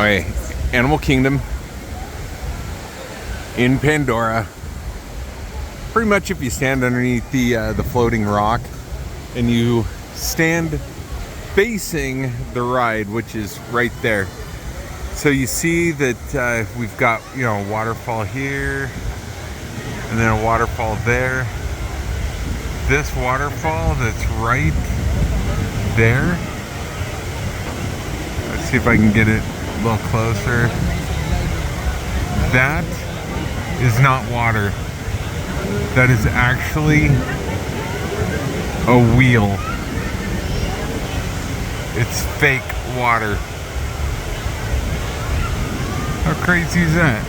Okay, Animal Kingdom in Pandora. Pretty much if you stand underneath the floating rock and you stand facing the ride, which is right there. So you see that we've got, you know, a waterfall here and then a waterfall there. This waterfall that's right there. Let's see if I can get it a little closer. That is not water. That is actually a wheel. It's fake water. How crazy is that?